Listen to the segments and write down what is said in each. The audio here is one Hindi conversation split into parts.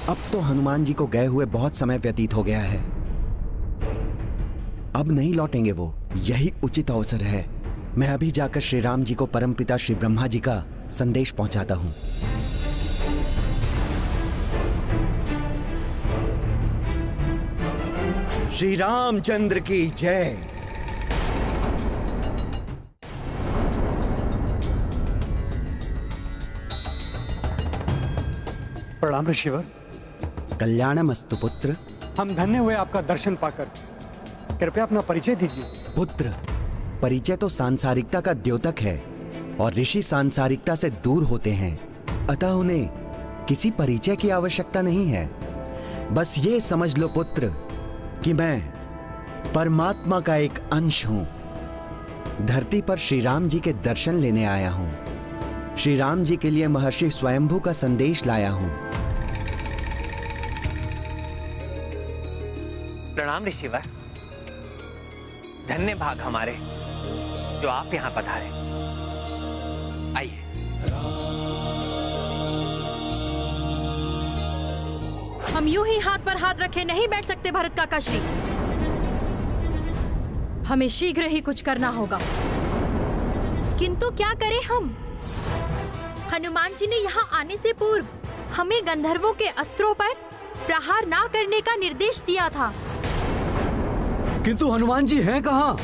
अब तो हनुमान जी को गए हुए बहुत समय व्यतीत हो गया है। अब नहीं लौटेंगे वो, यही उचित अवसर है। मैं अभी जाकर श्री राम जी को परमपिता श्री ब्रह्मा जी का संदेश पहुंचाता हूं। श्री रामचंद्र की जय। प्रणाम ऋषिवर। कल्याणमस्तु पुत्र। हम धन्य हुए आपका दर्शन पाकर। कृपया अपना परिचय दीजिए। पुत्र, परिचय तो सांसारिकता का द्योतक है और ऋषि सांसारिकता से दूर होते हैं, अतः उन्हें किसी परिचय की आवश्यकता नहीं है। बस ये समझ लो पुत्र कि मैं परमात्मा का एक अंश हूं। धरती पर श्री राम जी के दर्शन लेने आया हूं। श्री राम जी के लिए महर्षि स्वयंभू का संदेश लाया हूं। प्रणाम ऋषिवर। धन्य भाग हमारे जो आप यहां पधारे। आइए। हम यूं ही हाथ पर हाथ रखे नहीं बैठ सकते भरत काका श्री। हमें शीघ्र ही कुछ करना होगा। किंतु क्या करें हम? हनुमान जी ने यहाँ आने से पूर्व हमें गंधर्वों के अस्त्रों पर प्रहार ना करने का निर्देश दिया था। किंतु हनुमान जी हैं कहाँ?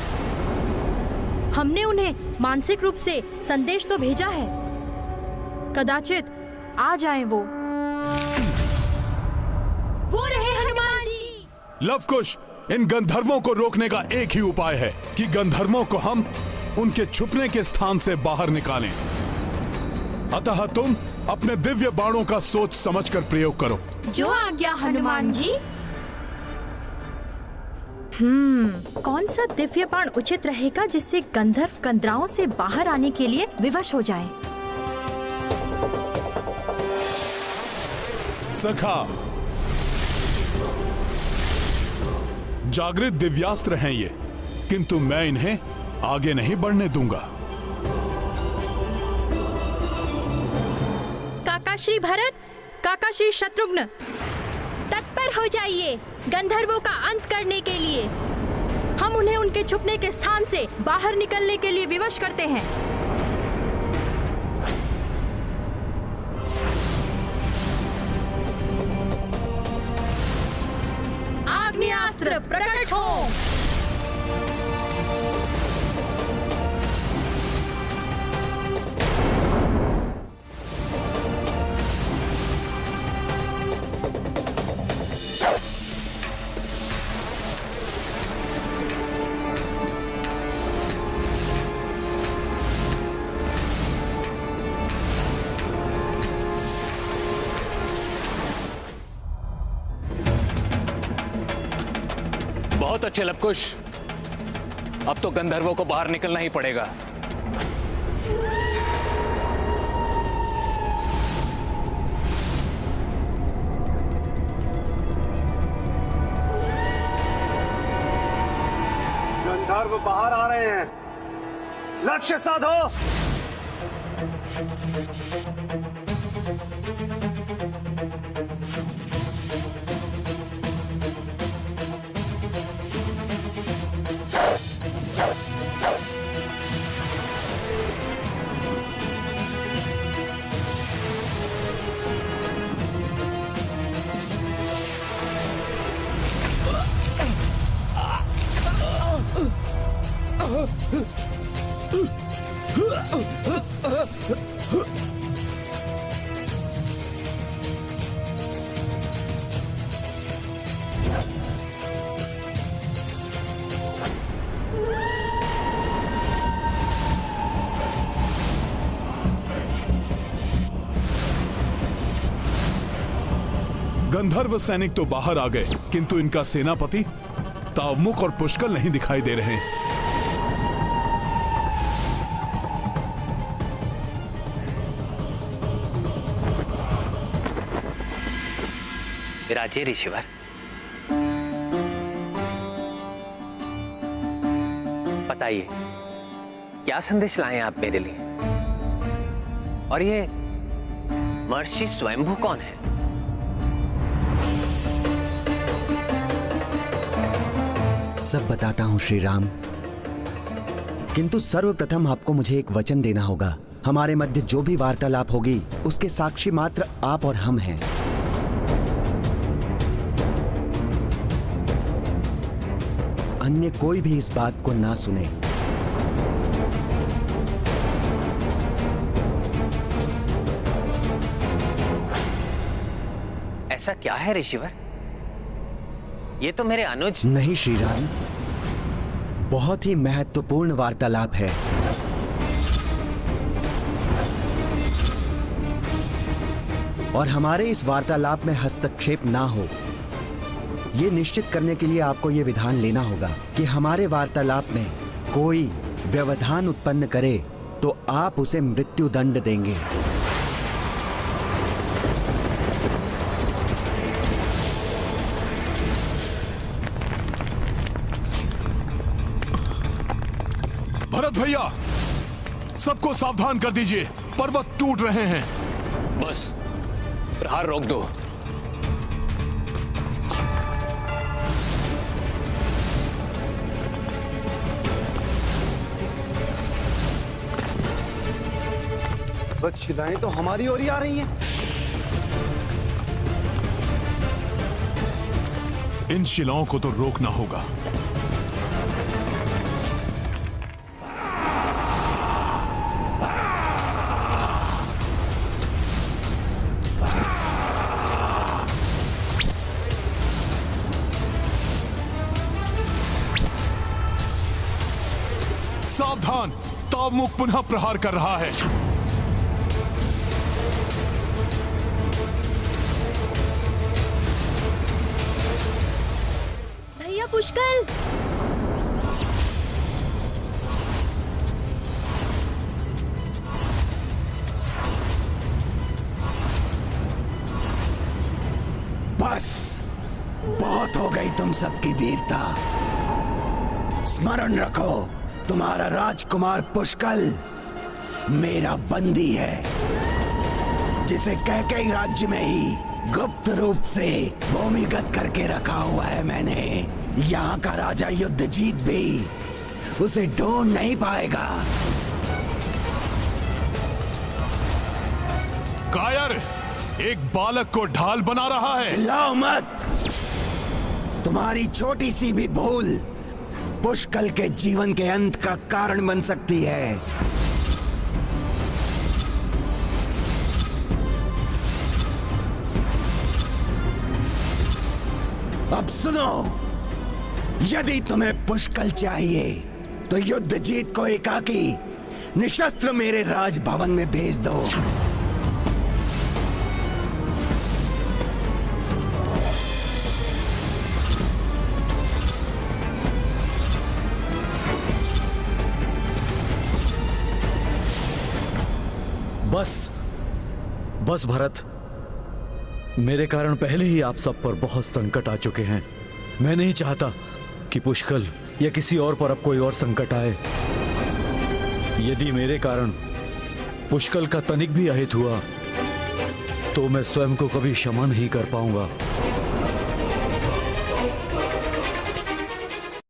हमने उन्हें मानसिक रूप से संदेश तो भेजा है, कदाचित आ जाएं वो। वो रहे हनुमान जी। लवकुश, इन गंधर्वों को रोकने का एक ही उपाय है कि गंधर्वों को हम उनके छुपने के स्थान से बाहर निकालें। अतः तुम अपने दिव्य बाणों का सोच समझकर प्रयोग करो। जो आज्ञा हनुमान जी। कौन सा दिव्य बाण उचित रहेगा जिससे गंधर्व गंधराओं से बाहर आने के लिए विवश हो जाएं? सखा, जागृत दिव्यास्त्र हैं ये, किंतु मैं इन्हें आगे नहीं बढ़ने दूंगा। काका श्री भरत, काका श्री शत्रुघ्न, तत्पर हो जाइए गंधर्वों का अंत करने के लिए। हम उन्हें उनके छुपने के स्थान से बाहर निकलने के लिए विवश करते हैं। आग्नेयास्त्र प्रकट हो। बहुत अच्छे लवकुश, अब तो गंधर्वों को बाहर निकलना ही पड़ेगा। गंधर्व बाहर आ रहे हैं, लक्ष्य साधो। गंधर्व सैनिक तो बाहर आ गए, किंतु इनका सेनापति तावमुख और पुष्कल नहीं दिखाई दे रहे। विराजिए ऋषिवर। बताइए, क्या संदेश लाए आप मेरे लिए? और ये महर्षि स्वयंभू कौन है? सब बताता हूँ श्री राम, किंतु सर्वप्रथम आपको मुझे एक वचन देना होगा। हमारे मध्य जो भी वार्तालाप होगी उसके साक्षी मात्र आप और हम हैं। अन्य कोई भी इस बात को ना सुने। ऐसा क्या है ऋषिवर? ये तो मेरे अनुज। नहीं श्री राम, बहुत ही महत्वपूर्ण वार्तालाप है। और हमारे इस वार्तालाप में हस्तक्षेप ना हो, ये निश्चित करने के लिए आपको ये विधान लेना होगा कि हमारे वार्तालाप में कोई व्यवधान उत्पन्न करे तो आप उसे मृत्यु दंड देंगे। भरत भैया, सबको सावधान कर दीजिए, पर्वत टूट रहे हैं। बस प्रहार रोक दो। बस शिलाएं तो हमारी ओर ही आ रही हैं। इन शिलाओं को तो रोकना होगा। सावधान, तावमुख पुनः प्रहार कर रहा है। भैया पुष्कल, बस बहुत हो गई तुम सबकी वीरता। स्मरण रखो, तुम्हारा राजकुमार पुष्कल मेरा बंदी है, जिसे कैकेयी राज्य में ही गुप्त रूप से भूमिगत करके रखा हुआ है मैंने। यहाँ का राजा युद्धजीत भी उसे ढूंढ नहीं पाएगा। कायर एक बालक को ढाल बना रहा है। चिल्लाओ मत, तुम्हारी छोटी सी भी भूल पुष्कल के जीवन के अंत का कारण बन सकती है। अब सुनो, यदि तुम्हें पुष्कल चाहिए तो युद्धजीत को एकाकी निशस्त्र मेरे राजभवन में भेज दो। बस भरत, मेरे कारण पहले ही आप सब पर बहुत संकट आ चुके हैं। मैं नहीं चाहता कि पुष्कल या किसी और पर अब कोई और संकट आए। यदि मेरे कारण पुष्कल का तनिक भी अहित हुआ तो मैं स्वयं को कभी क्षमा नहीं कर पाऊंगा।